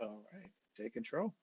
All right, take control.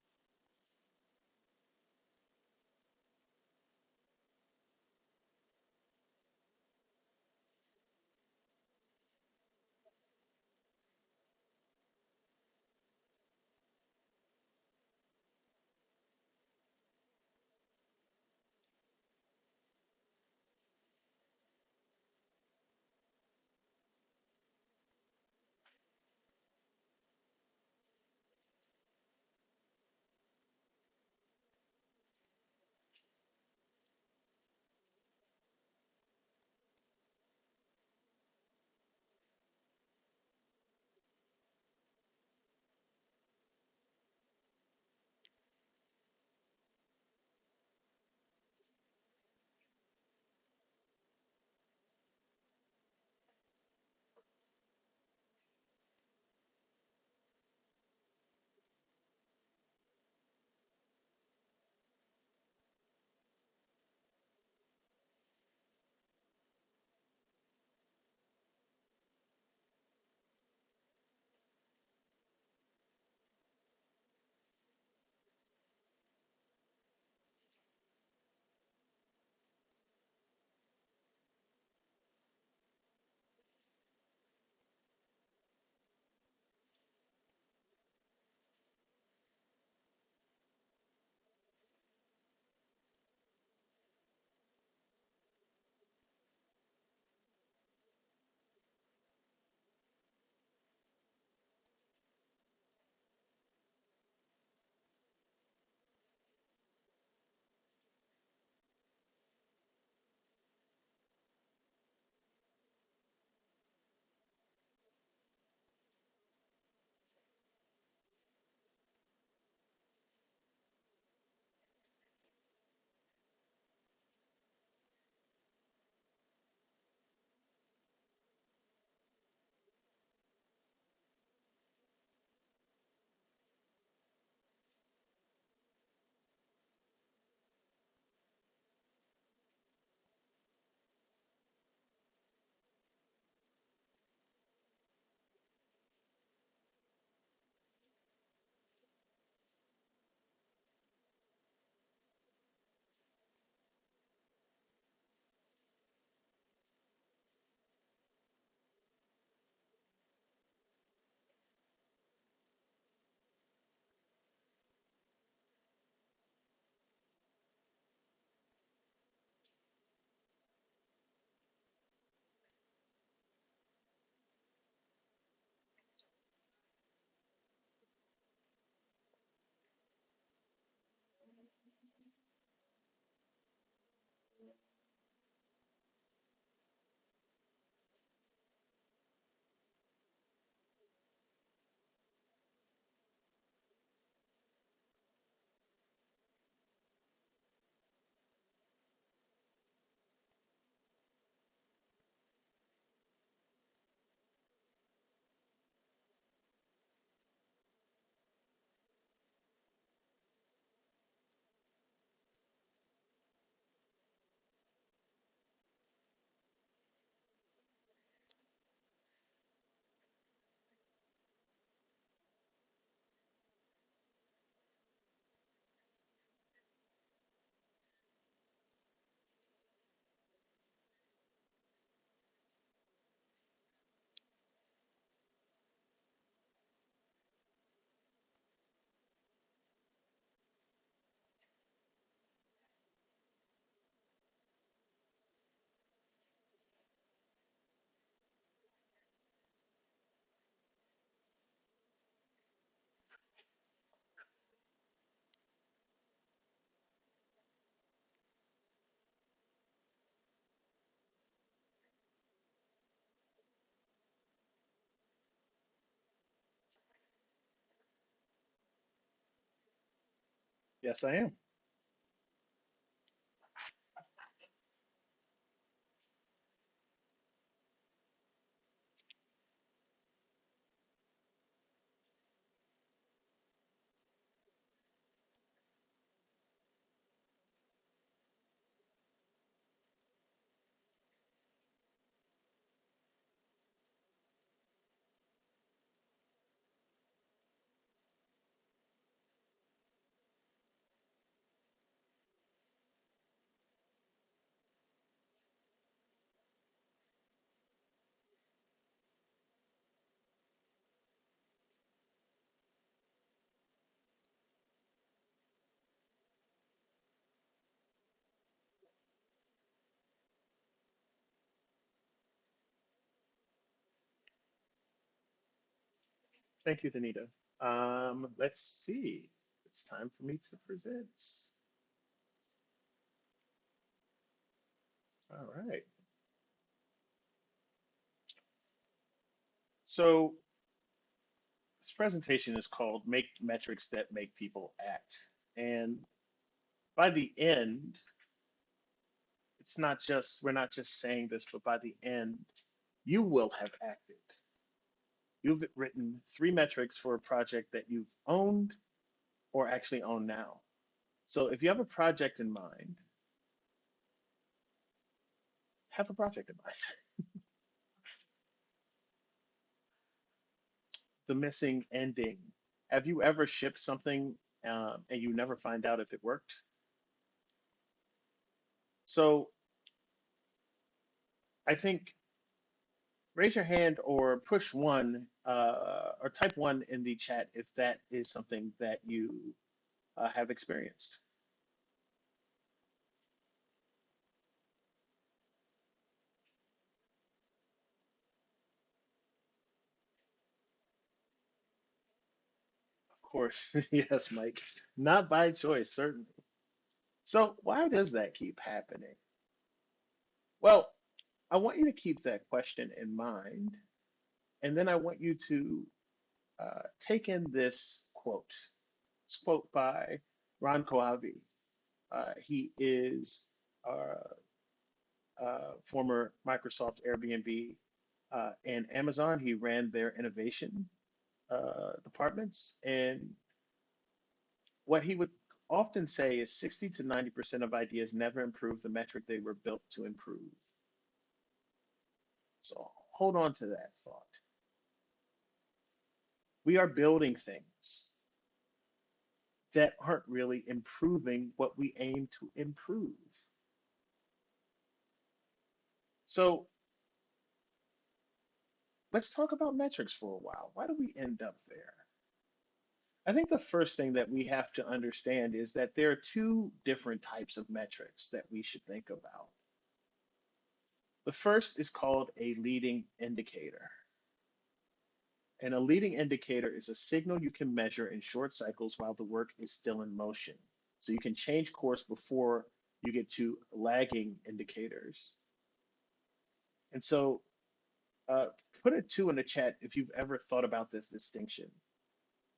Yes, I am. Thank you, Danita. Let's see. It's time for me to present. All right. So this presentation is called Make Metrics That Make People Act. And by the end, we're not just saying this, but by the end, you will have acted. You've written three metrics for a project that you've owned or actually own now. So if you have a project in mind, have a project in mind. The missing ending. Have you ever shipped something and you never find out if it worked? So I think raise your hand or push one or type one in the chat if that is something that you have experienced. Of course, yes, Mike. Not by choice, certainly. So why does that keep happening? Well, I want you to keep that question in mind, and then I want you to take in this quote. This quote by Ron Koavi. He is former Microsoft, Airbnb, and Amazon. He ran their innovation departments, and what he would often say is 60 to 90% of ideas never improve the metric they were built to improve. So hold on to that thought. We are building things that aren't really improving what we aim to improve. So let's talk about metrics for a while. Why do we end up there? I think the first thing that we have to understand is that there are two different types of metrics that we should think about. The first is called a leading indicator. And a leading indicator is a signal you can measure in short cycles while the work is still in motion. So you can change course before you get to lagging indicators. And so uh, put a two in the chat if you've ever thought about this distinction,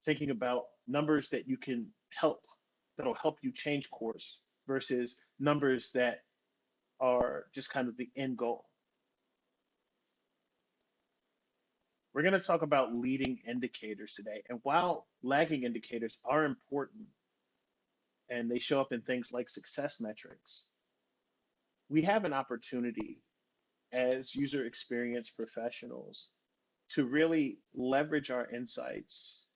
thinking about numbers that you can that'll help you change course versus numbers that are just kind of the end goal. We're going to talk about leading indicators today. And while lagging indicators are important and they show up in things like success metrics, we have an opportunity as user experience professionals to really leverage our insights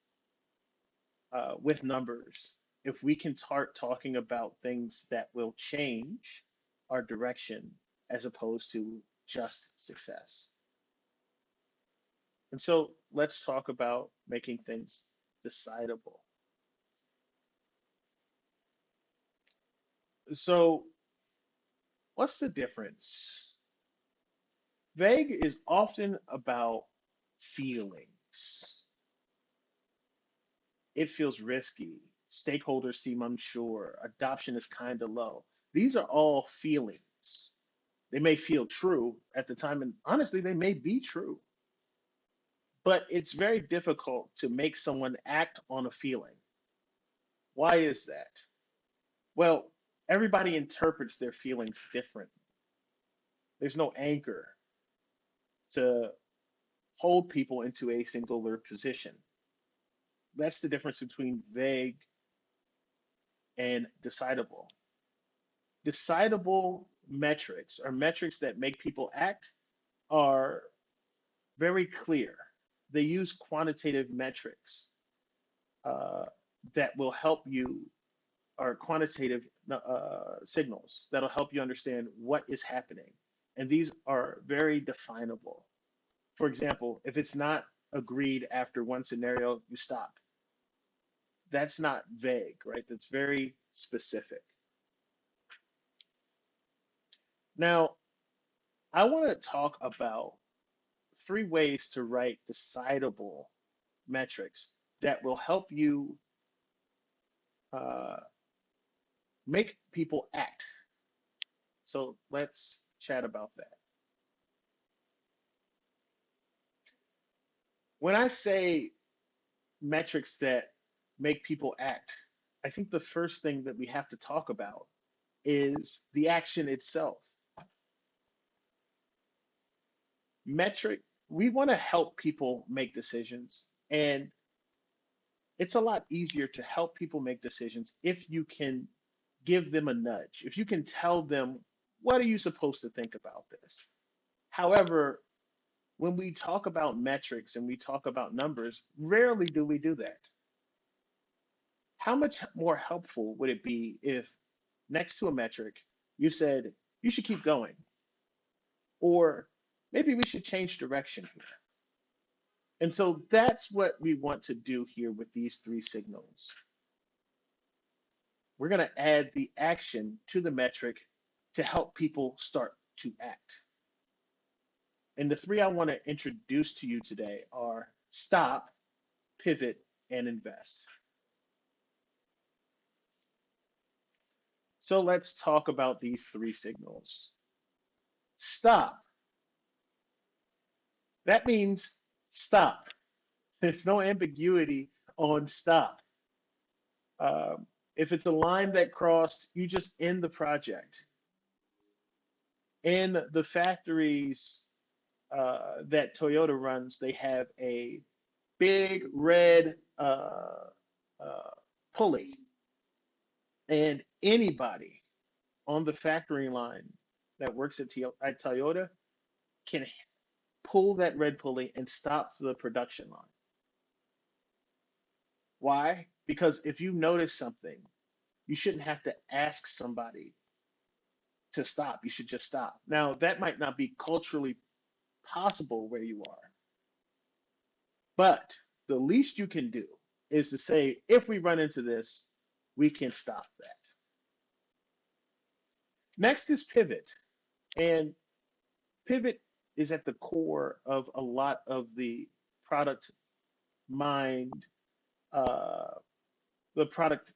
with numbers. If we can start talking about things that will change our direction as opposed to just success. And so let's talk about making things decidable. So, what's the difference? Vague is often about feelings. It feels risky. Stakeholders seem unsure. Adoption is kind of low. These are all feelings. They may feel true at the time, and honestly, they may be true, but it's very difficult to make someone act on a feeling. Why is that? Well, everybody interprets their feelings different. There's no anchor to hold people into a singular position. That's the difference between vague and decidable. Decidable metrics or metrics that make people act are very clear. They use quantitative metrics uh, that will help you, or quantitative signals that'll help you understand what is happening. And these are very definable. For example, if it's not agreed after one scenario, you stop. That's not vague, right? That's very specific. Now, I want to talk about three ways to write decidable metrics that will help you uh, make people act. So let's chat about that. When I say metrics that make people act, I think the first thing that we have to talk about is the action itself. Metric, we want to help people make decisions, and it's a lot easier to help people make decisions if you can give them a nudge, if you can tell them, what are you supposed to think about this? However, when we talk about metrics and we talk about numbers, rarely do we do that. How much more helpful would it be if next to a metric you said, you should keep going, or maybe we should change direction here? And so that's what we want to do here with these three signals. We're going to add the action to the metric to help people start to act. And the three I want to introduce to you today are stop, pivot, and invest. So let's talk about these three signals. Stop. That means stop. There's no ambiguity on stop. If it's a line that crossed, you just end the project. In the factories that Toyota runs, they have a big red uh, pulley, and anybody on the factory line that works at Toyota can pull that red pulley and stop the production line. Why? Because if you notice something, you shouldn't have to ask somebody to stop. You should just stop. Now, that might not be culturally possible where you are, but the least you can do is to say, if we run into this, we can stop that. Next is pivot. And pivot is at the core of a lot of the product mind, uh, the product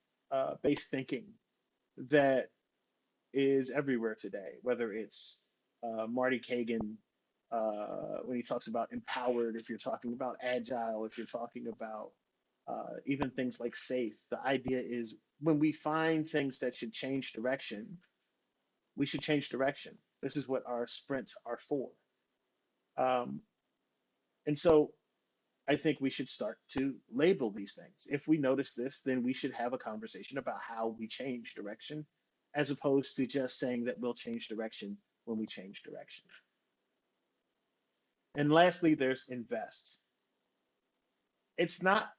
based thinking that is everywhere today, whether it's Marty Kagan when he talks about empowered, if you're talking about agile, if you're talking about even things like safe. The idea is when we find things that should change direction, we should change direction. This is what our sprints are for. Um, and so I think we should start to label these things. If we notice this, then we should have a conversation about how we change direction, as opposed to just saying that we'll change direction when we change direction. And lastly, there's invest. It's not,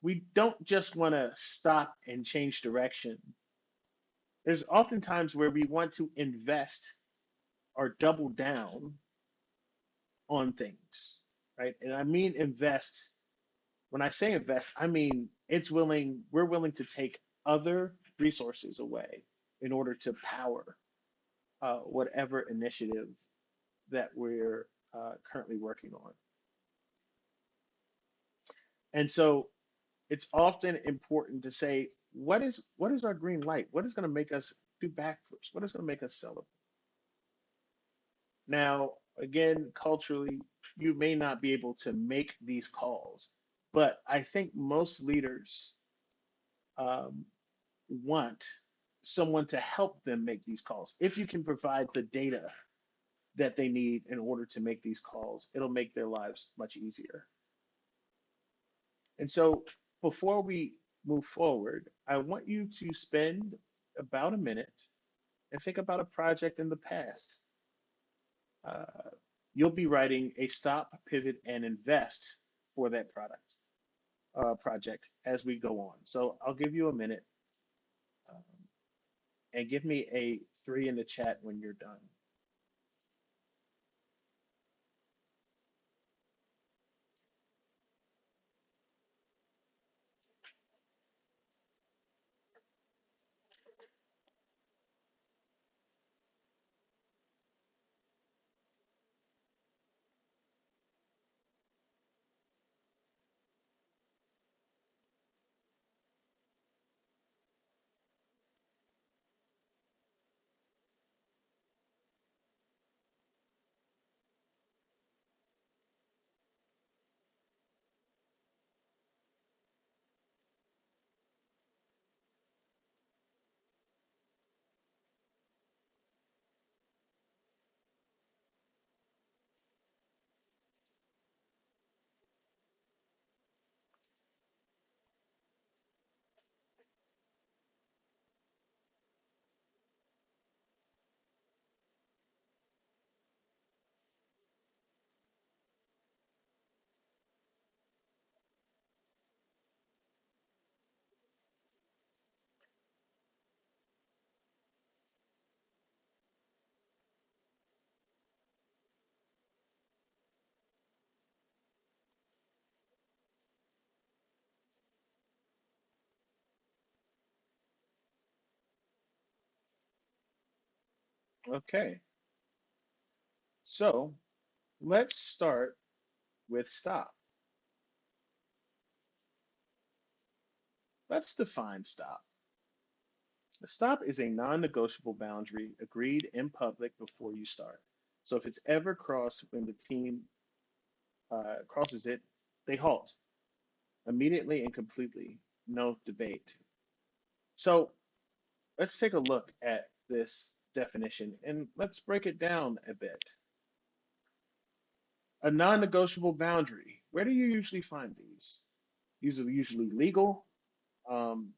we don't just want to stop and change direction. There's oftentimes where we want to invest or double down on things, right? And I mean invest. When I say invest, I mean we're willing to take other resources away in order to power whatever initiative that we're currently working on. And so it's often important to say, what is our green light? What is going to make us do backflips? What is going to make us celebrate? Now, again, culturally, you may not be able to make these calls, but I think most leaders um, want someone to help them make these calls. If you can provide the data that they need in order to make these calls, it'll make their lives much easier. And so before we move forward, I want you to spend about a minute and think about a project in the past. Uh, you'll be writing a stop, pivot, and invest for that project as we go on. So I'll give you a minute um, and give me a three in the chat when you're done. Okay, so let's start with stop. Let's define stop. A stop is a non-negotiable boundary agreed in public before you start. So if it's ever crossed when the team crosses it, they halt immediately and completely. No debate. So let's take a look at this definition and let's break it down a bit. A non-negotiable boundary. Where do you usually find these? These are usually legal.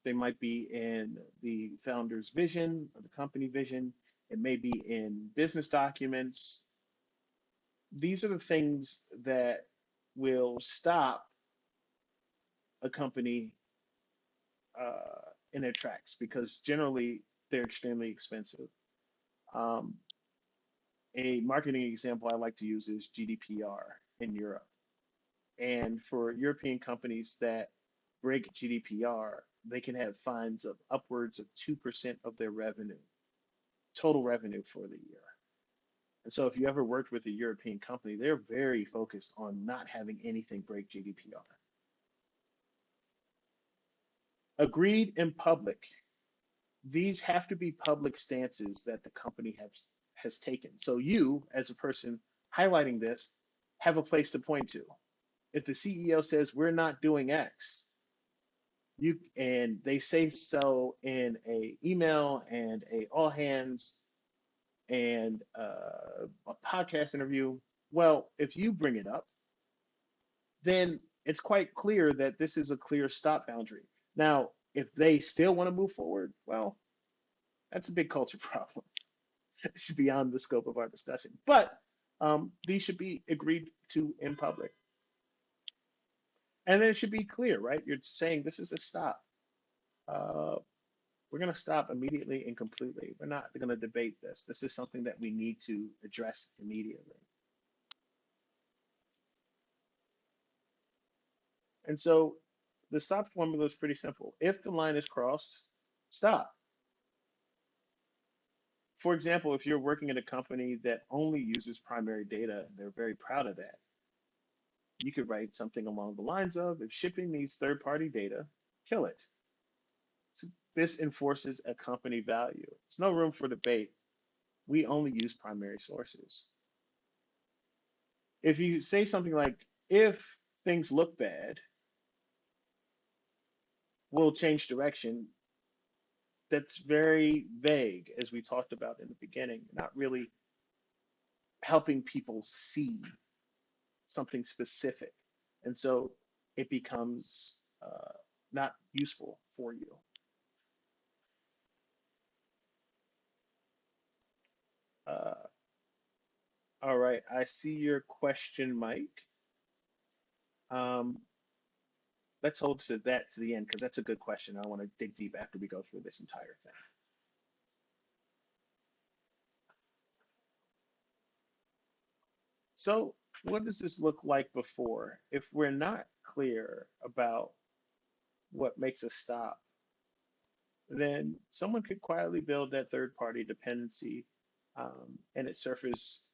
They might be in the founder's vision or the company vision. It may be in business documents. These are the things that will stop a company in their tracks because generally they're extremely expensive. Um, a marketing example I like to use is GDPR in Europe. And for European companies that break GDPR, they can have fines of upwards of 2% of their revenue, total revenue for the year. And so if you ever worked with a European company, they're very focused on not having anything break GDPR. Agreed in public. These have to be public stances that the company has taken. So you, as a person highlighting this, have a place to point to. If the CEO says we're not doing X, you and they say so in a email and a all hands and a podcast interview, well, if you bring it up, then it's quite clear that this is a clear stop boundary. Now, if they still want to move forward, well, that's a big culture problem. It's beyond the scope of our discussion. But these should be agreed to in public. And then it should be clear, right? You're saying this is a stop. Uh, we're going to stop immediately and completely. We're not going to debate this. This is something that we need to address immediately. And so the stop formula is pretty simple. If the line is crossed, stop. For example, if you're working at a company that only uses primary data, they're very proud of that. You could write something along the lines of, if shipping needs third-party data, kill it. So this enforces a company value. There's no room for debate. We only use primary sources. If you say something like, if things look bad, we'll change direction, that's very vague, as we talked about in the beginning, not really helping people see something specific. And so it becomes not useful for you. Uh, all right, I see your question, Mike. Um, let's hold to that to the end because that's a good question. I want to dig deep after we go through this entire thing. So, what does this look like before? If we're not clear about what makes us stop, then someone could quietly build that third party dependency and it surfaces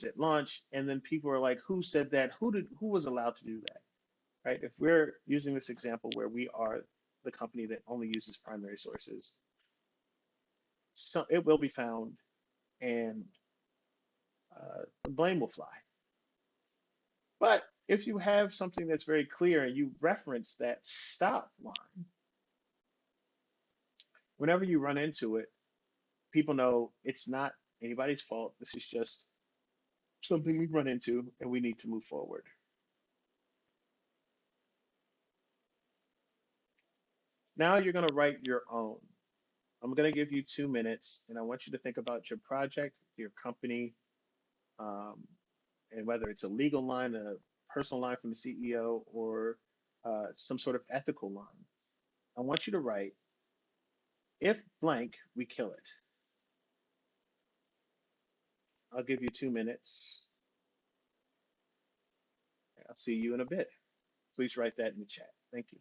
at launch. And then people are like, who said that? Who was allowed to do that? Right? If we're using this example where we are the company that only uses primary sources, so it will be found and the blame will fly. But if you have something that's very clear and you reference that stop line, whenever you run into it, people know it's not anybody's fault. This is just something we run into and we need to move forward. Now you're going to write your own. I'm going to give you 2 minutes and I want you to think about your project, your company, um, and whether it's a legal line, a personal line from the CEO, or some sort of ethical line. I want you to write, if blank, we kill it. I'll give you 2 minutes. I'll see you in a bit. Please write that in the chat. Thank you.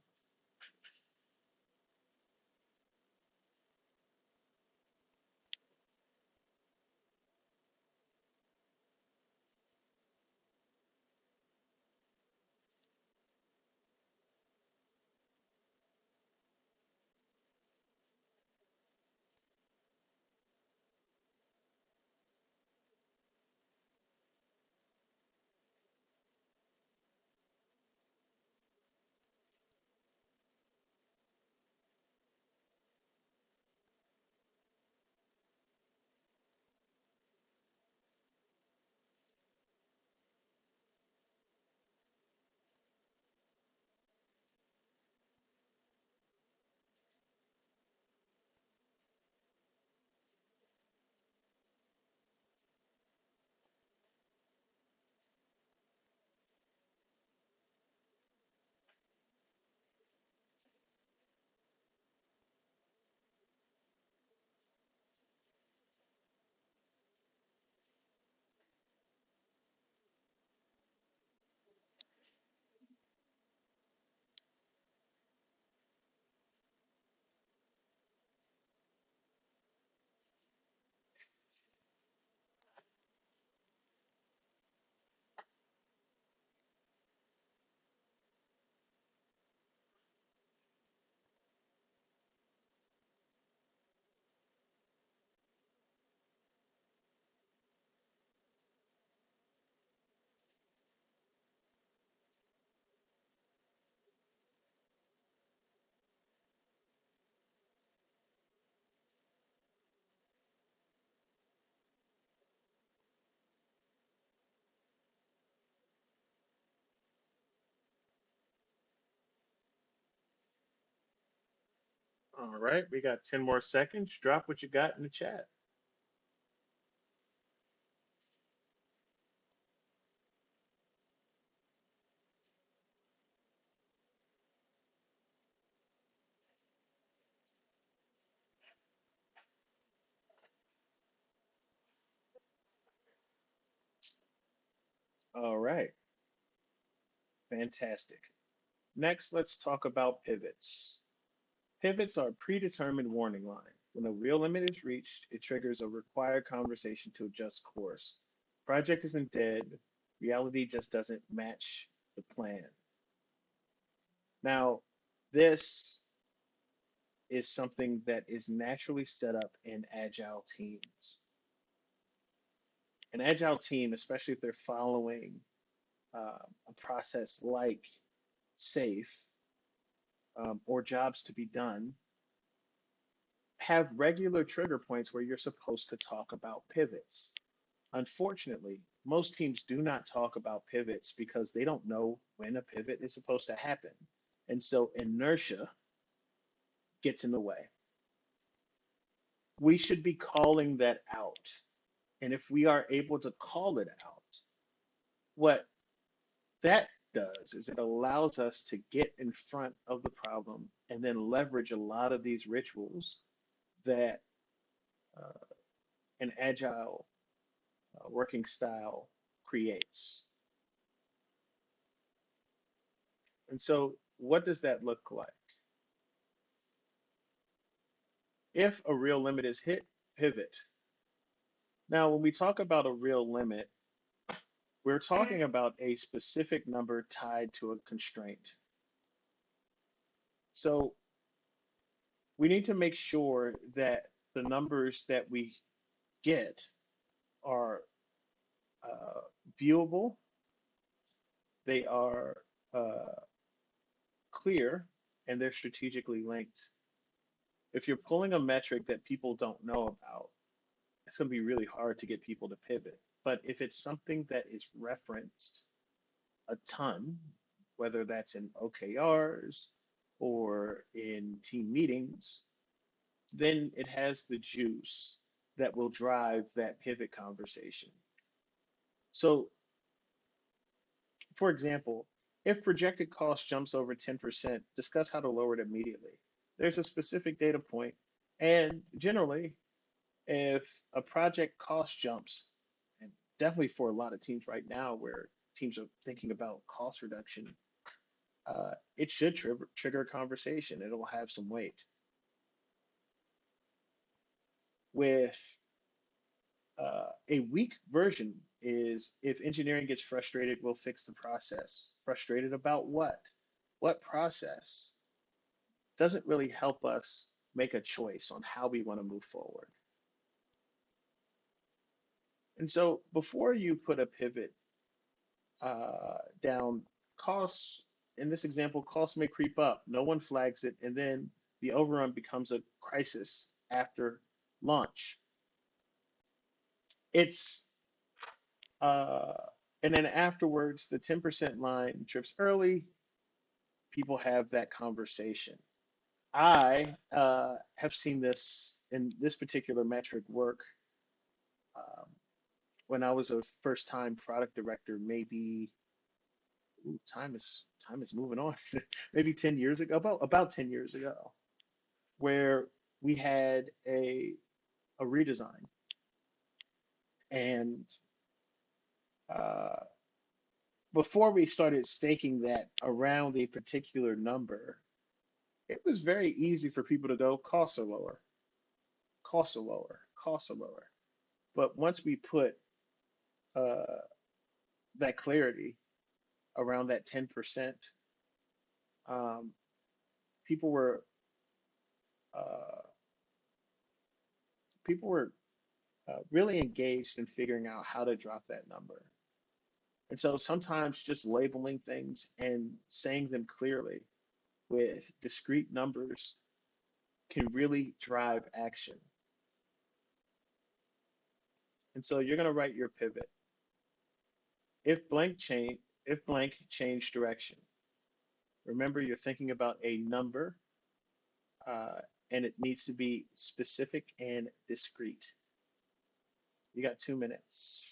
All right, we got 10 more seconds. Drop what you got in the chat. All right, fantastic. Next, let's talk about pivots. Pivots are a predetermined warning line. When a real limit is reached, it triggers a required conversation to adjust course. Project isn't dead, reality just doesn't match the plan. Now, this is something that is naturally set up in agile teams. An agile team, especially if they're following a process like SAFe or jobs to be done, have regular trigger points where you're supposed to talk about pivots. Unfortunately, most teams do not talk about pivots because they don't know when a pivot is supposed to happen. And so inertia gets in the way. We should be calling that out. And if we are able to call it out, what that does is it allows us to get in front of the problem and then leverage a lot of these rituals that uh, an agile working style creates. And so, what does that look like? If a real limit is hit, pivot. Now, when we talk about a real limit, we're talking about a specific number tied to a constraint. So, we need to make sure that the numbers that we get are uh, viewable, they are uh, clear, and they're strategically linked. If you're pulling a metric that people don't know about, it's going to be really hard to get people to pivot. But if it's something that is referenced a ton, whether that's in OKRs or in team meetings, then it has the juice that will drive that pivot conversation. So, for example, if projected cost jumps over 10%, discuss how to lower it immediately. There's a specific data point, and generally, if a project cost jumps, and definitely for a lot of teams right now where teams are thinking about cost reduction, it should trigger a conversation. It'll have some weight. With a weak version is if engineering gets frustrated, we'll fix the process. Frustrated about what? What process? Doesn't really help us make a choice on how we want to move forward. And so before you put a pivot down, costs, in this example, costs may creep up. No one flags it, and then the overrun becomes a crisis after launch. It's uh, and then afterwards, the 10% line trips early. People have that conversation. I have seen this in this particular metric work um, when I was a first-time product director, maybe time is moving on, maybe 10 years ago, about 10 years ago, where we had a redesign and uh, before we started staking that around a particular number, it was very easy for people to go, costs are lower, costs are lower, costs are lower. But once we put uh, that clarity around that 10%, um, people were uh, people were really engaged in figuring out how to drop that number. And so sometimes just labeling things and saying them clearly with discrete numbers can really drive action. And so you're going to write your pivot. If blank change direction. Remember, you're thinking about a number, uh, and it needs to be specific and discrete. You got 2 minutes.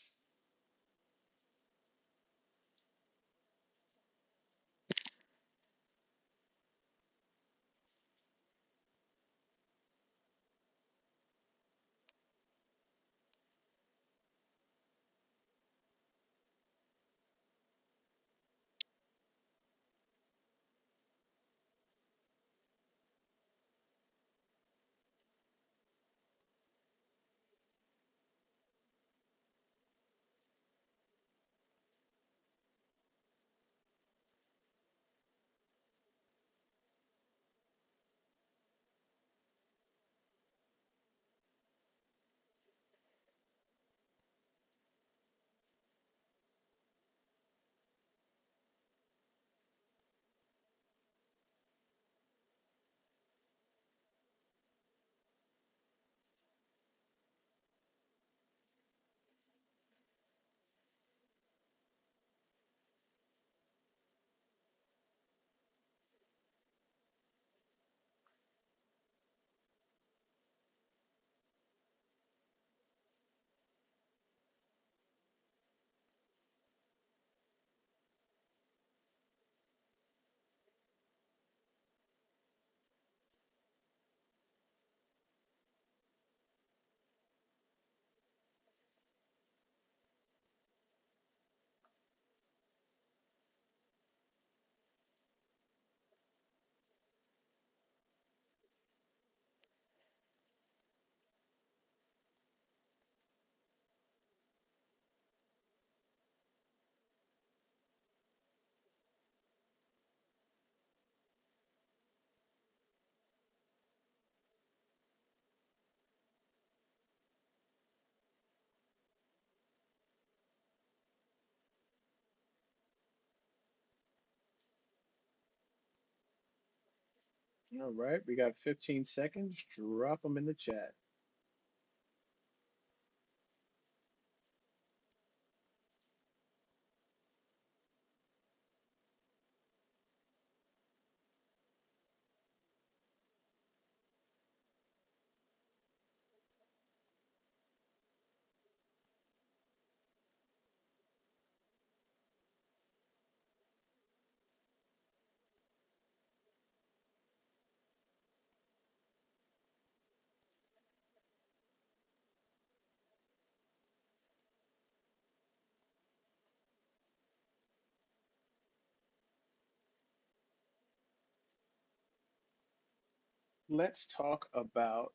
All right, we got 15 seconds. Drop them in the chat. Let's talk about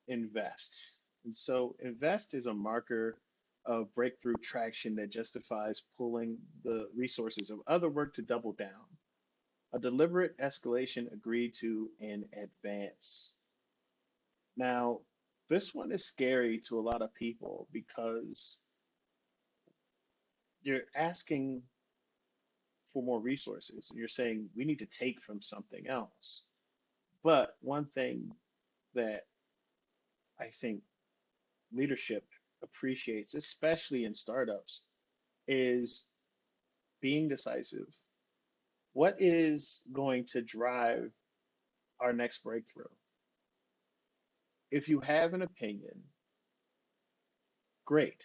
invest. And so, invest is a marker of breakthrough traction that justifies pulling the resources of other work to double down. A deliberate escalation agreed to in advance. Now, this one is scary to a lot of people because you're asking for more resources. You're saying we need to take from something else. But one thing that I think leadership appreciates, especially in startups, is being decisive. What is going to drive our next breakthrough? If you have an opinion, great.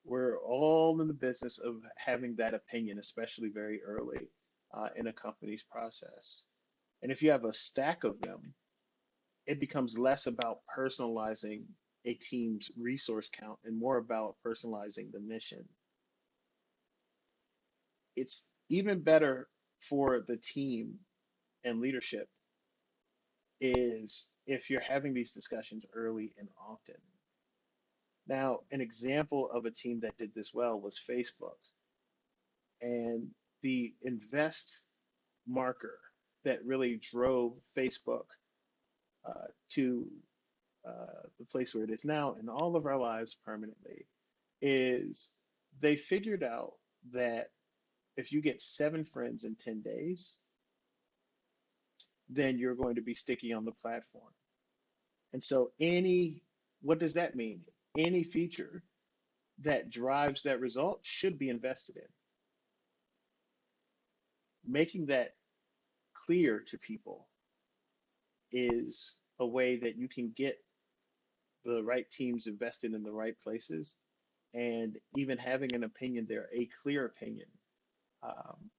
We're all in the business of having that opinion, especially very early in a company's process. And if you have a stack of them, it becomes less about personalizing a team's resource count and more about personalizing the mission. It's even better for the team and leadership is if you're having these discussions early and often. Now, an example of a team that did this well was Facebook. And the invest marker that really drove Facebook to the place where it is now in all of our lives permanently is they figured out that if you get 7 friends in 10 days, then you're going to be sticky on the platform. And so, what does that mean? Any feature that drives that result should be invested in. Making that clear to people is a way that you can get the right teams invested in the right places, and even having an opinion there, a clear opinion, um,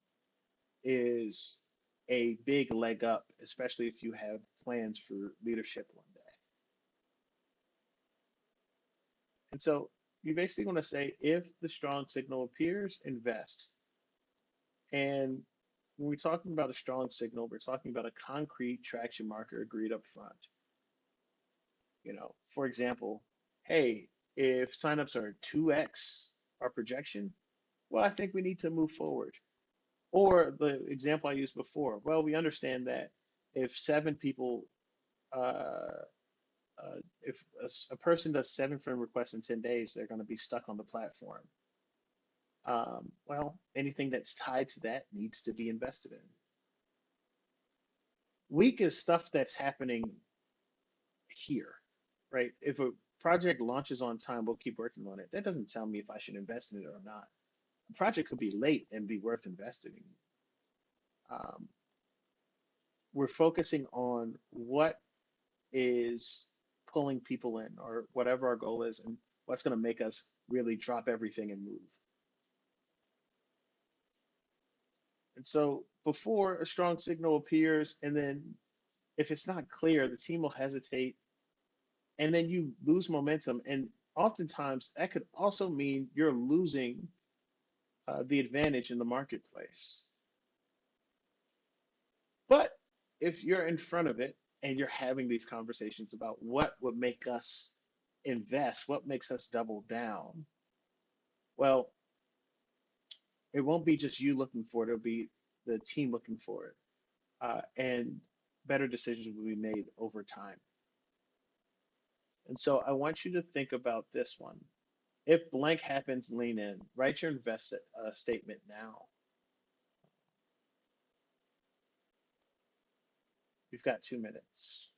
is a big leg up, especially if you have plans for leadership one day. And so you basically want to say, if the strong signal appears, invest. And when we're talking about a strong signal, we're talking about a concrete traction marker agreed up front. For example, hey, if signups are 2x our projection, well, I think we need to move forward. Or the example I used before, well, we understand that if seven people, uh, if a person does seven friend requests in 10 days, they're going to be stuck on the platform. Well, anything that's tied to that needs to be invested in. Weak is stuff that's happening here, right? If a project launches on time, we'll keep working on it. That doesn't tell me if I should invest in it or not. A project could be late and be worth investing in. Um, we're focusing on what is pulling people in or whatever our goal is and what's going to make us really drop everything and move. And so before a strong signal appears, and then if it's not clear, the team will hesitate and then you lose momentum. And oftentimes that could also mean you're losing the advantage in the marketplace. But if you're in front of it and you're having these conversations about what would make us invest, what makes us double down, well, it won't be just you looking for it, it'll be the team looking for it. And better decisions will be made over time. And so I want you to think about this one. If blank happens, lean in. Write your invest statement now. You've got 2 minutes.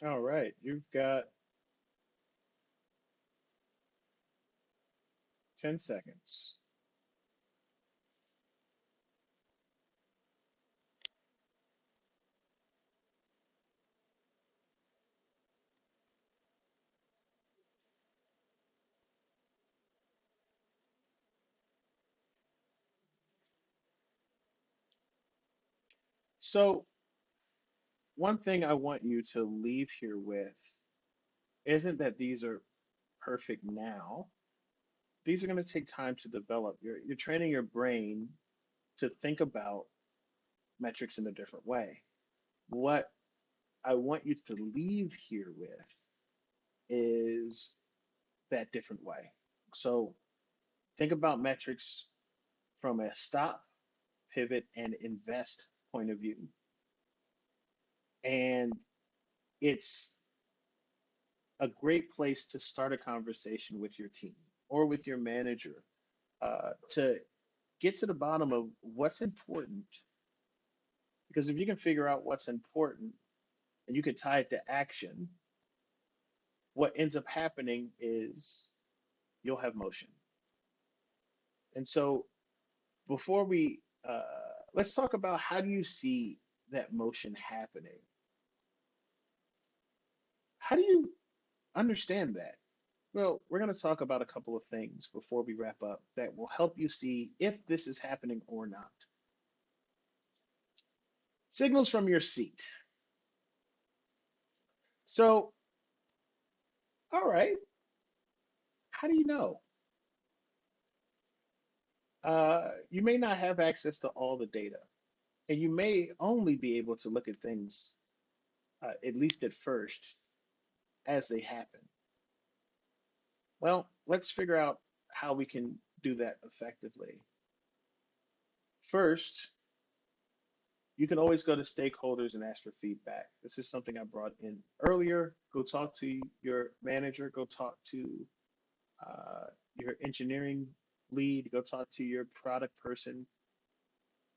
All right, you've got 10 seconds. So, one thing I want you to leave here with isn't that these are perfect now. These are going to take time to develop. You're training your brain to think about metrics in a different way. What I want you to leave here with is that different way. So think about metrics from a stop, pivot, and invest point of view. And it's a great place to start a conversation with your team or with your manager to get to the bottom of what's important. Because if you can figure out what's important and you can tie it to action, what ends up happening is you'll have motion. And so before we let's talk about how do you see that motion happening? How do you understand that? Well, we're going to talk about a couple of things before we wrap up that will help you see if this is happening or not. Signals from your seat. So, all right, how do you know? You may not have access to all the data, and you may only be able to look at things, at least at first, as they happen. Well, let's figure out how we can do that effectively. First, you can always go to stakeholders and ask for feedback. This is something I brought in earlier. Go talk to your manager, go talk to uh, your engineering lead, go talk to your product person.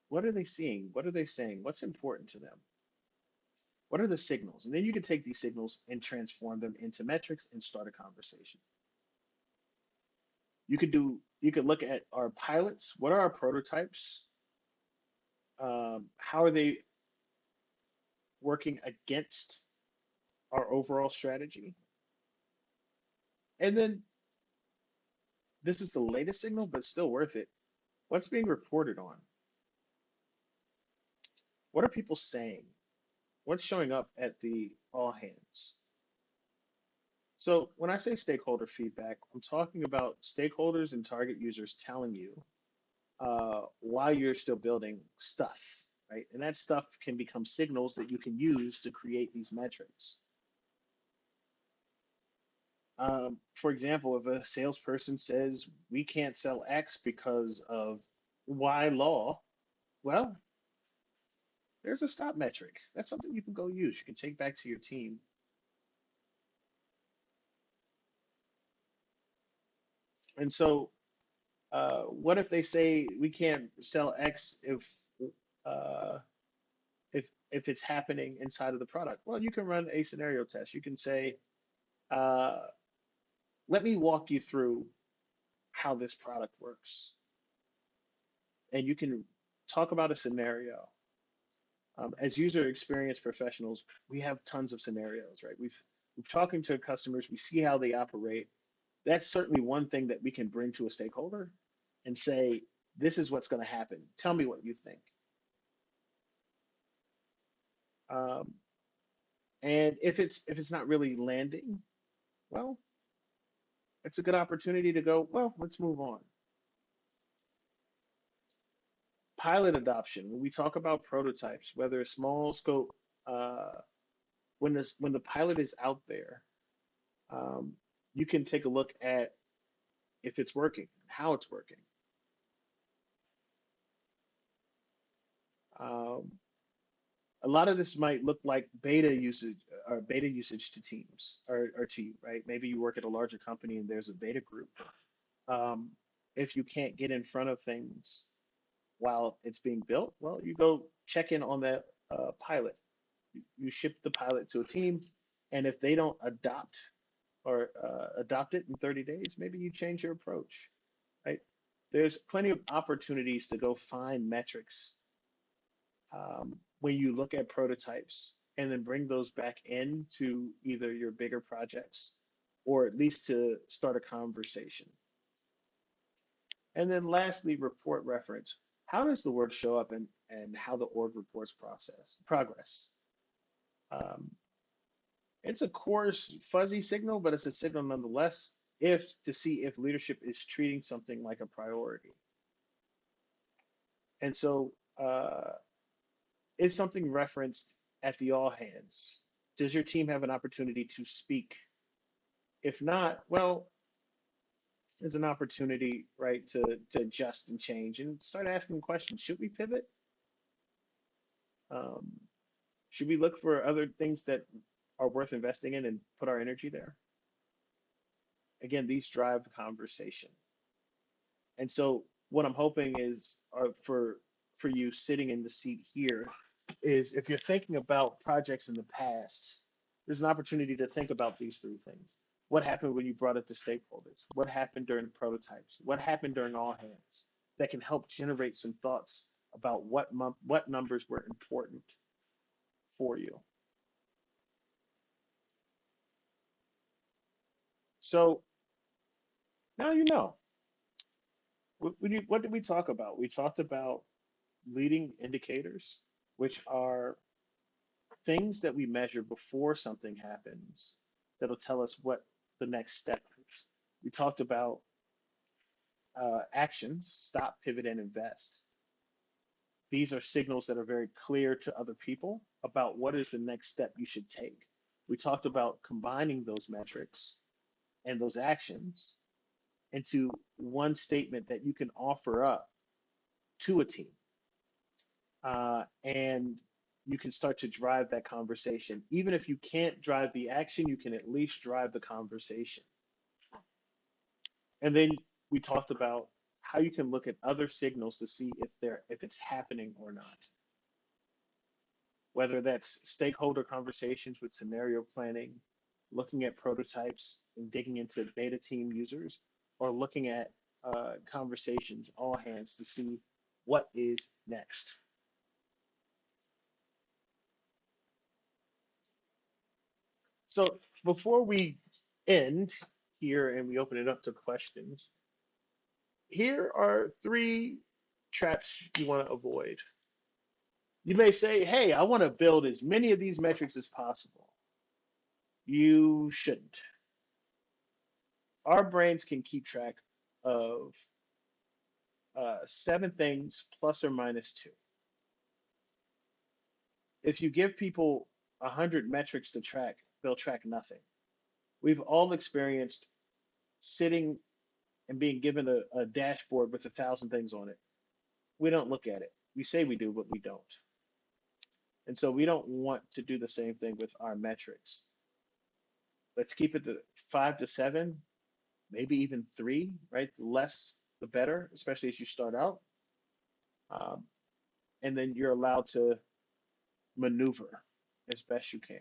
What are they seeing? What are they saying? What's important to them? What are the signals? And then you can take these signals and transform them into metrics and start a conversation. You could look at our pilots. What are our prototypes? How are they working against our overall strategy? And then this is the latest signal, but still worth it. What's being reported on? What are people saying? What's showing up at the all hands? So when I say stakeholder feedback, I'm talking about stakeholders and target users telling you while you're still building stuff, right? And that stuff can become signals that you can use to create these metrics. For example, if a salesperson says we can't sell X because of Y law, well, there's a stop metric. That's something you can go use. You can take back to your team. And so, what if they say we can't sell X uh, if it's happening inside of the product? Well, you can run a scenario test. You can say, uh, let me walk you through how this product works. And you can talk about a scenario. As user experience professionals, we have tons of scenarios, right? We've talking to customers, we see how they operate. That's certainly one thing that we can bring to a stakeholder and say, this is what's going to happen. Tell me what you think. Um, and if it's not really landing, well, it's a good opportunity to go, well, let's move on. Pilot adoption. When we talk about prototypes, whether a small scope, uh, when the pilot is out there, um, you can take a look at if it's working, how it's working. Um, a lot of this might look like beta usage to teams or to you, right? Maybe you work at a larger company and there's a beta group. Um, if you can't get in front of things while it's being built, well, you go check in on that pilot. You ship the pilot to a team, and if they don't adopt it in 30 days, maybe you change your approach, right? There's plenty of opportunities to go find metrics when you look at prototypes and then bring those back into either your bigger projects or at least to start a conversation. And then lastly, report reference. How does the work show up and how the org reports progress? Um, it's a coarse, fuzzy signal, but it's a signal nonetheless if to see if leadership is treating something like a priority. And so, is something referenced at the all hands? Does your team have an opportunity to speak? If not, well, it's an opportunity, right, to adjust and change and start asking questions. Should we pivot? Um, should we look for other things that are worth investing in and put our energy there? Again, these drive the conversation. And so what I'm hoping is for you sitting in the seat here is if you're thinking about projects in the past, there's an opportunity to think about these three things. What happened when you brought it to stakeholders? What happened during the prototypes? What happened during all hands that can help generate some thoughts about what numbers were important for you? So now you know. What did we talk about? We talked about leading indicators, which are things that we measure before something happens that'll tell us what the next step is. We talked about actions, stop, pivot, and invest. These are signals that are very clear to other people about what is the next step you should take. We talked about combining those metrics and those actions into one statement that you can offer up to a team. And you can start to drive that conversation. Even if you can't drive the action, you can at least drive the conversation. And then we talked about how you can look at other signals to see if it's happening or not. Whether that's stakeholder conversations with scenario planning, looking at prototypes and digging into beta team users, or looking at conversations, all hands to see what is next. So before we end here and we open it up to questions, here are three traps you want to avoid. You may say, hey, I want to build as many of these metrics as possible. You shouldn't. Our brains can keep track of seven things plus or minus two. If you give people 100 metrics to track, they'll track nothing. We've all experienced sitting and being given a dashboard with 1,000 things on it. We don't look at it. We say we do, but we don't. And so we don't want to do the same thing with our metrics. Let's keep it to 5 to 7, maybe even 3, right? The less, the better, especially as you start out. Um, and then you're allowed to maneuver as best you can.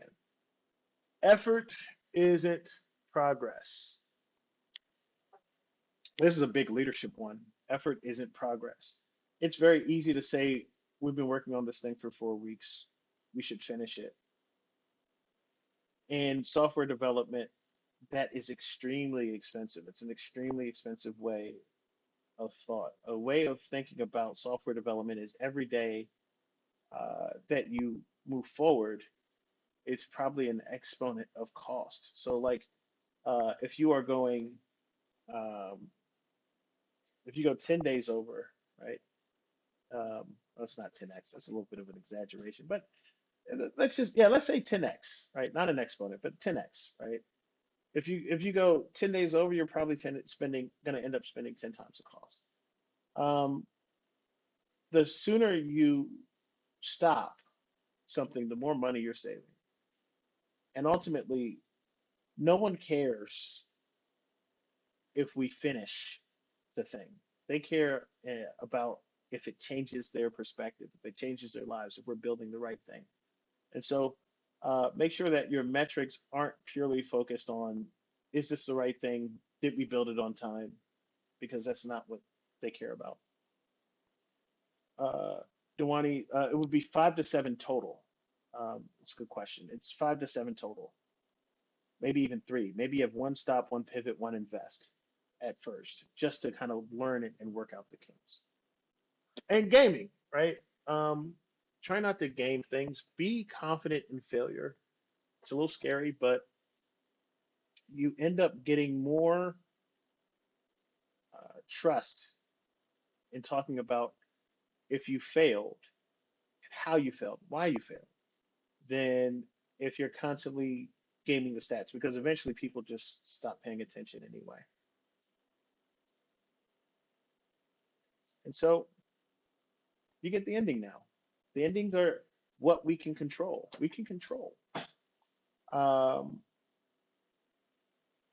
Effort isn't progress. This is a big leadership one. Effort isn't progress. It's very easy to say, we've been working on this thing for 4 weeks. We should finish it. In software development, that is extremely expensive. It's an extremely expensive way of thought. A way of thinking about software development is every day that you move forward, it's probably an exponent of cost. So, like, if you are going, um, if you go 10 days over, right? Well, it's not 10x. That's a little bit of an exaggeration, but let's just, yeah, let's say 10x, right? Not an exponent, but 10x, right? If you go 10 days over, you're probably going to end up spending 10 times the cost. Um, the sooner you stop something, the more money you're saving. And ultimately, no one cares if we finish the thing. They care about if it changes their perspective, if it changes their lives, if we're building the right thing. And so make sure that your metrics aren't purely focused on, is this the right thing? Did we build it on time? Because that's not what they care about. Uh, Dewani, it would be 5 to 7 total. It's a good question. It's 5 to 7 total, maybe even 3. Maybe you have one stop, one pivot, one invest at first, just to kind of learn it and work out the kinks. And gaming, right? Try not to game things. Be confident in failure. It's a little scary, but you end up getting more trust in talking about if you failed, how you failed, why you failed, than if you're constantly gaming the stats, because eventually people just stop paying attention anyway. And so you get the ending now. The endings are what we can control. We can control. Um,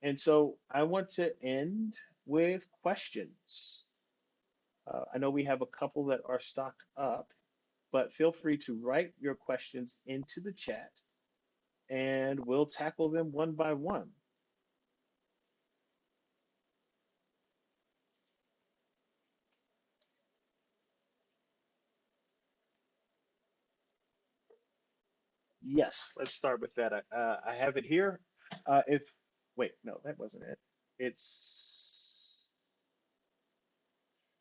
and so I want to end with questions. I know we have a couple that are stocked up, but feel free to write your questions into the chat and we'll tackle them one by one. Yes, let's start with that. I have it here. If wait, no, that wasn't it. It's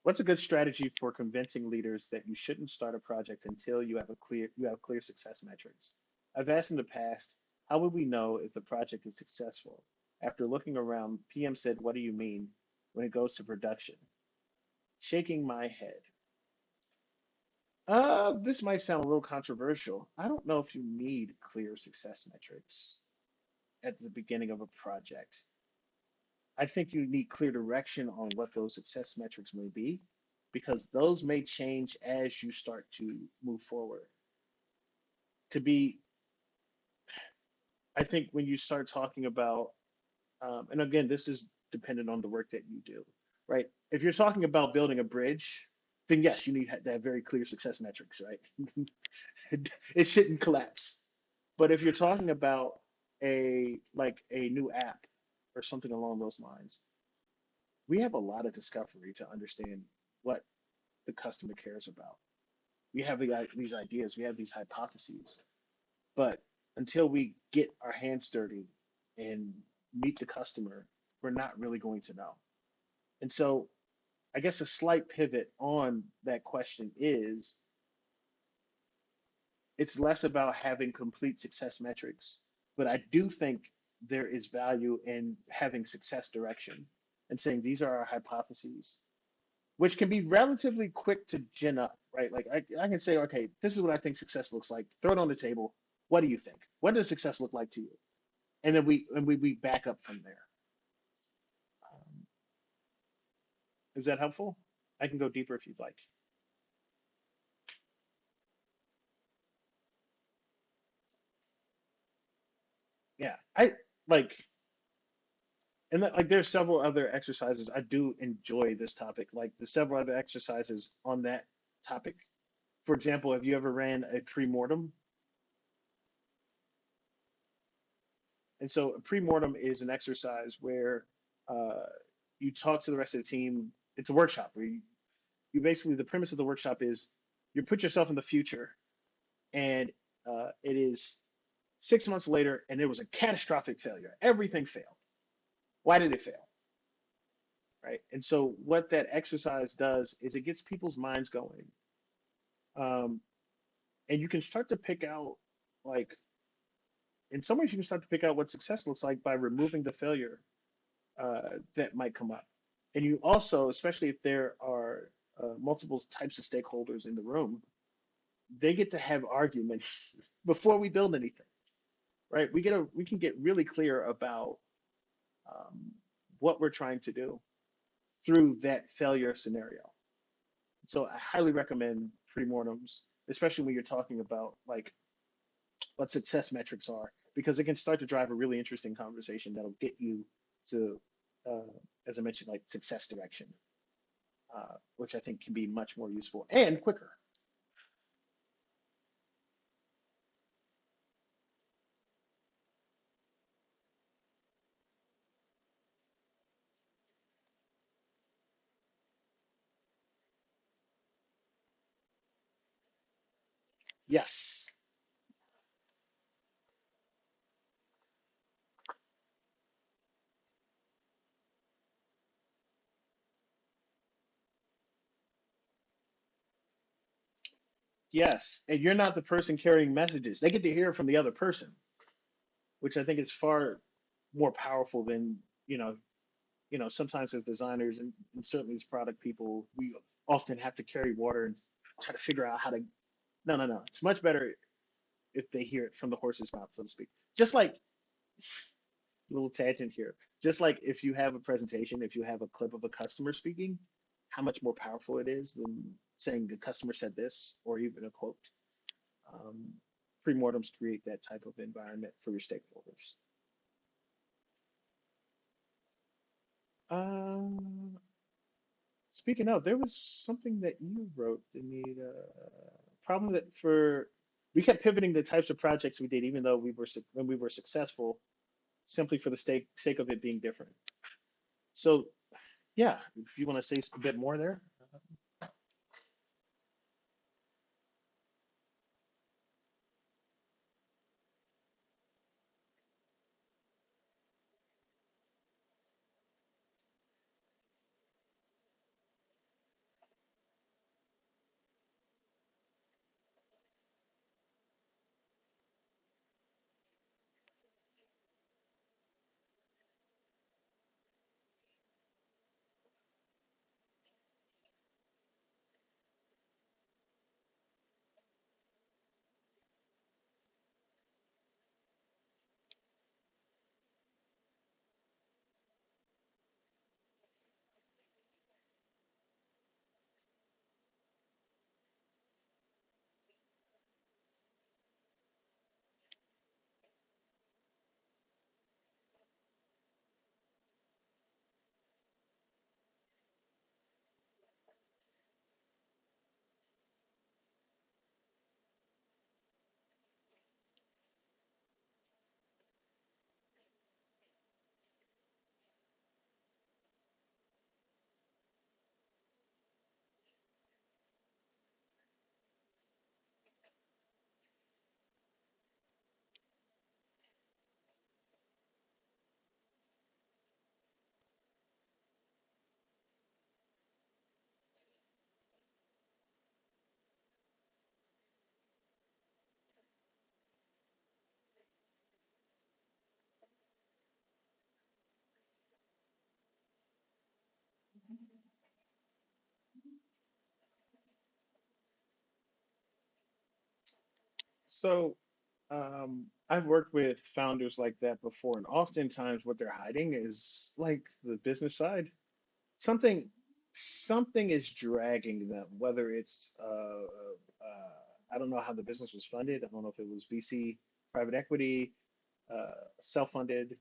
what's a good strategy for convincing leaders that you shouldn't start a project until you have clear success metrics? I've asked in the past, how would we know if the project is successful? After looking around, PM said, "What do you mean when it goes to production?" Shaking my head. This might sound a little controversial. I don't know if you need clear success metrics at the beginning of a project. I think you need clear direction on what those success metrics may be, because those may change as you start to move forward. To be, I think when you start talking about, and again, this is dependent on the work that you do, right? If you're talking about building a bridge, then yes, you need to have very clear success metrics, right? It shouldn't collapse. But if you're talking about a new app or something along those lines, we have a lot of discovery to understand what the customer cares about. We have these ideas, we have these hypotheses, but until we get our hands dirty and meet the customer, we're not really going to know. And so, I guess a slight pivot on that question is it's less about having complete success metrics, but I do think there is value in having success direction and saying these are our hypotheses, which can be relatively quick to gin up, right? Like I can say, okay, this is what I think success looks like. Throw it on the table. What do you think? What does success look like to you? And then we back up from there. Um, is that helpful? I can go deeper if you'd like. Yeah, I like, and that, like there's several other exercises. I do enjoy this topic. Like the several other exercises on that topic. For example, have you ever ran a pre-mortem? And so a pre-mortem is an exercise where uh, you talk to the rest of the team. It's a workshop where you basically the premise of the workshop is you put yourself in the future, and it is 6 months later, and it was a catastrophic failure. Everything failed. Why did it fail? Right? And so what that exercise does is it gets people's minds going, um, and you can start to pick out like in some ways you can start to pick out what success looks like by removing the failure that might come up. And you also, especially if there are multiple types of stakeholders in the room, they get to have arguments before we build anything, right? We can get really clear about um, what we're trying to do through that failure scenario. So I highly recommend pre-mortems, especially when you're talking about like what success metrics are, because it can start to drive a really interesting conversation that'll get you to, uh, as I mentioned, like success direction, which I think can be much more useful and quicker. Yes, yes. And you're not the person carrying messages. They get to hear from the other person, which I think is far more powerful than, sometimes as designers and certainly as product people, we often have to carry water and try to figure out how to. No, no, no. It's much better if they hear it from the horse's mouth, so to speak. Just like little tangent here. Just like if you have a presentation, if you have a clip of a customer speaking, how much more powerful it is than saying the customer said this or even a quote. Um, Premortems create that type of environment for your stakeholders. Um, Speaking of, there was something that you wrote, Anita. Problem that for we kept pivoting the types of projects we did, even though when we were successful, simply for the sake of it being different. So yeah, if you want to say a bit more there. So I've worked with founders like that before, and oftentimes what they're hiding is like the business side. Something something is dragging them, whether it's I don't know how the business was funded. I don't know if it was VC, private equity, self-funded.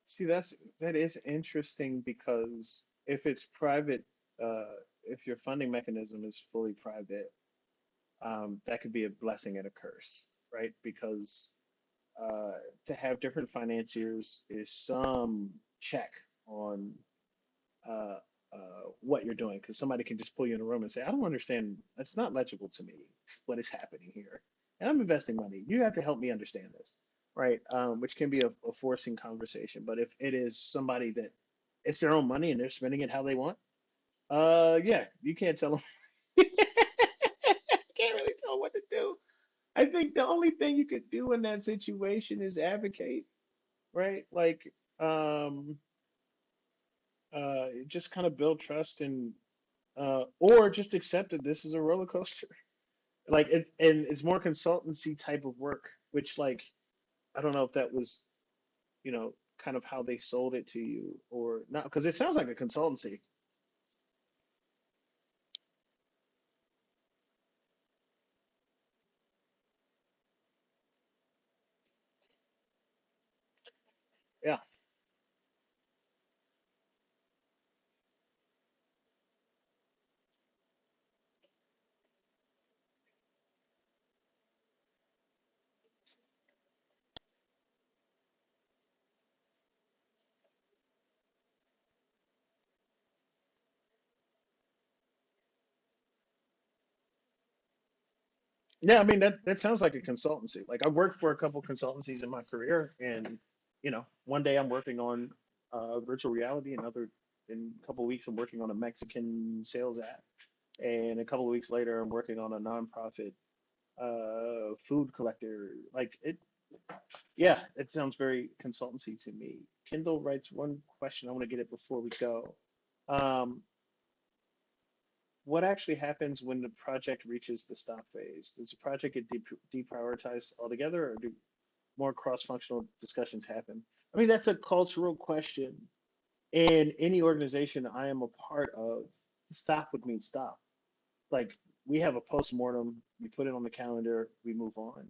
See, that is interesting because if it's private, if your funding mechanism is fully private, that could be a blessing and a curse, right? Because uh, to have different financiers is some check on uh, what you're doing. Because somebody can just pull you in a room and say, "I don't understand. It's not legible to me what is happening here, and I'm investing money. You have to help me understand this." Right, which can be a forcing conversation. But if it is somebody that it's their own money and they're spending it how they want, yeah, you can't tell them. Can't really tell them what to do. I think the only thing you could do in that situation is advocate, right? Like, um, just kind of build trust and, or just accept that this is a roller coaster. Like, and it's more consultancy type of work, which, like, I don't know if that was, kind of how they sold it to you or not, because it sounds like a consultancy. Yeah. Yeah, I mean that sounds like a consultancy. Like I worked for a couple consultancies in my career, and one day I'm working on virtual reality, another in a couple of weeks I'm working on a Mexican sales app, and a couple of weeks later I'm working on a nonprofit food collector. Like it, yeah, it sounds very consultancy to me. Kendall writes one question. I want to get it before we go. Um, what actually happens when the project reaches the stop phase? Does the project get deprioritized altogether, or do more cross-functional discussions happen? I mean, that's a cultural question. And any organization I am a part of, stop would mean stop. Like we have a post-mortem, we put it on the calendar, we move on.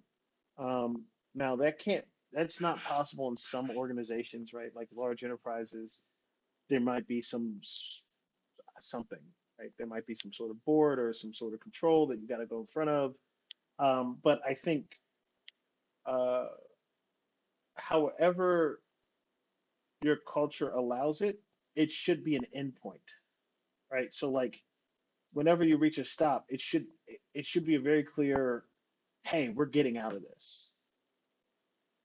Now that's not possible in some organizations, right? Like large enterprises, there might be something, right? There might be some sort of board or some sort of control that you got to go in front of. But I think, uh, however your culture allows it, it should be an endpoint, right? So like whenever you reach a stop, it should be a very clear, hey, we're getting out of this.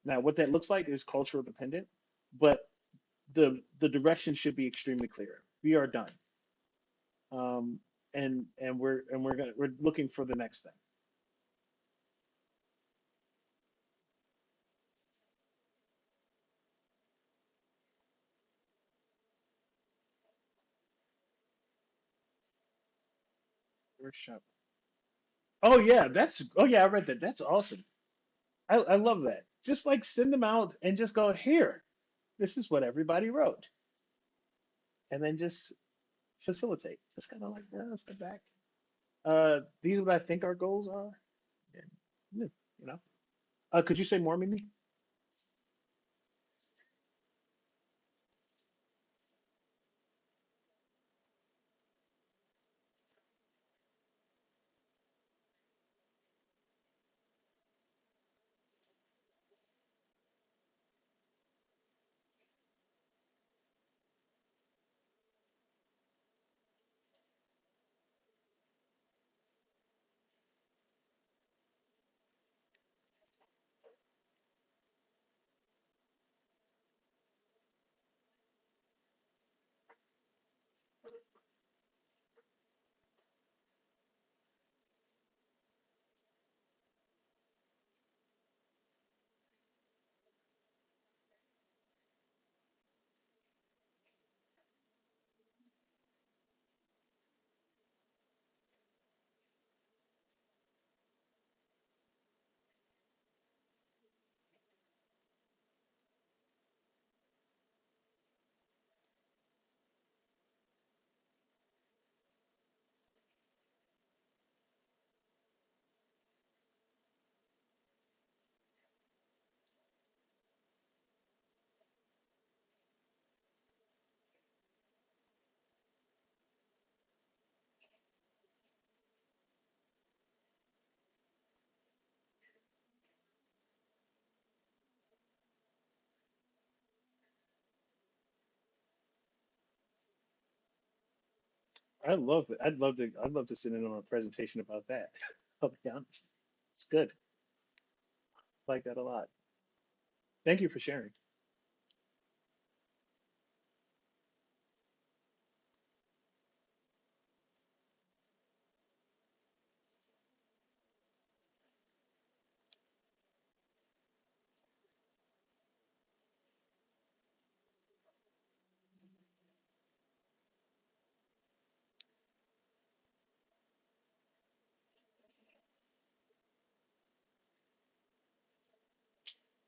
Now, what that looks like is cultural dependent, but the direction should be extremely clear. We are done, um, and we're looking for the next thing. Workshop. Oh yeah, I read that. That's awesome. I love that. Just like send them out and just go here. This is what everybody wrote, and then just facilitate. Just kind of like step back. These are what I think our goals are. And, yeah, you know. Could you say more, Mimi? I love it. I'd love to sit in on a presentation about that. I'll be honest. It's good. I like that a lot. Thank you for sharing.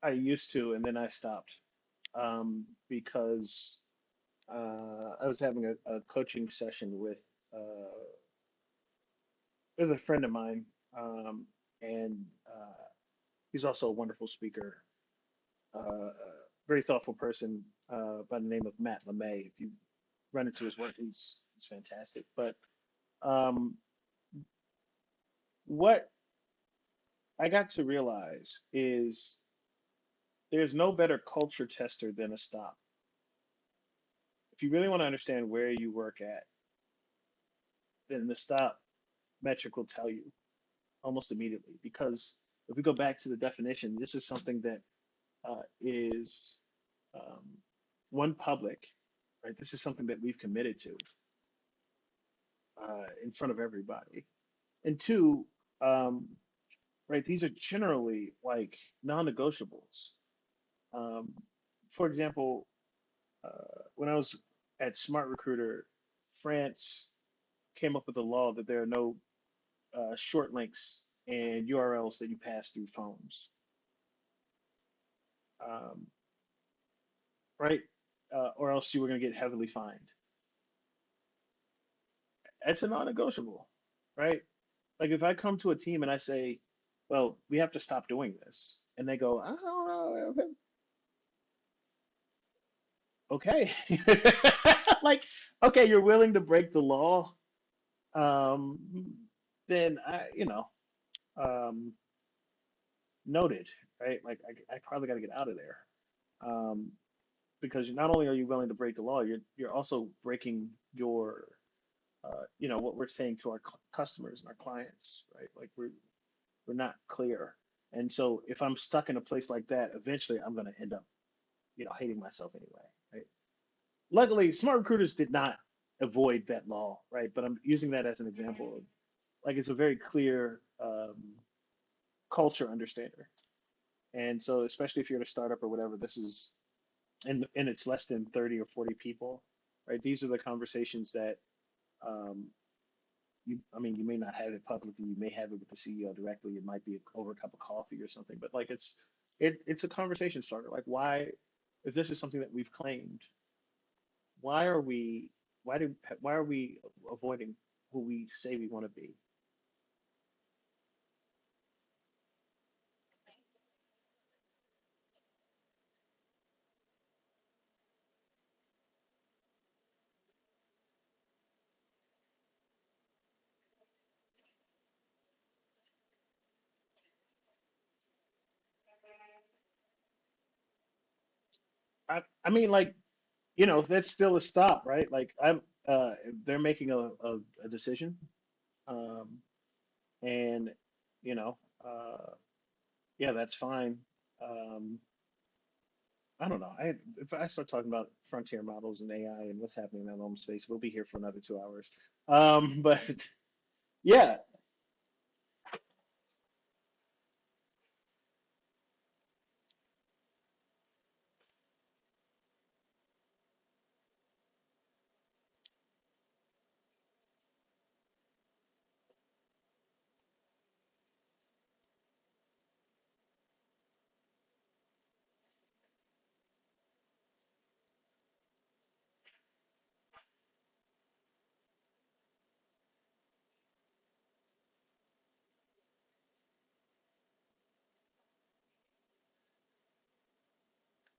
I used to, and then I stopped because I was having a coaching session with a friend of mine, and he's also a wonderful speaker, very thoughtful person by the name of Matt LeMay. If you run into his work, he's fantastic. But um, what I got to realize is there's no better culture tester than a stop. If you really want to understand where you work at, then the stop metric will tell you. almost immediately because if we go back to the definition, this is something that is um, one public, right? This is something that we've committed to in front of everybody, and two, um, right? These are generally like non-negotiables. Um, for example, when I was at Smart Recruiter, France came up with a law that there are no short links and URLs that you pass through phones, um, right? Or else you were going to get heavily fined. That's a non-negotiable, right? Like if I come to a team and I say, "Well, we have to stop doing this," and they go, "I don't know, okay," like, okay, you're willing to break the law, um, then um, noted, right? Like I probably got to get out of there. Um, because not only are you willing to break the law, you're also breaking your what we're saying to our customers and our clients, right? Like we're not clear. And so if I'm stuck in a place like that, eventually I'm going to end up, hating myself anyway, right? Luckily, smart recruiters did not avoid that law, right? But I'm using that as an example of like it's a very clear culture understander. And so especially if you're at a startup or whatever, this is and it's less than 30 or 40 people, right? These are the conversations that um, I mean, you may not have it publicly. You may have it with the CEO directly. It might be over a cup of coffee or something. But like, it's a conversation starter. Like, why, if this is something that we've claimed, why are we, why are we avoiding who we say we want to be? I mean, like, that's still a stop, right? Like, they're making a decision, um, and you know, yeah, that's fine. Um, I don't know. If I start talking about frontier models and AI and what's happening in that home space, we'll be here for another 2 hours. But yeah,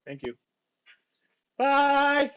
thank you. Bye.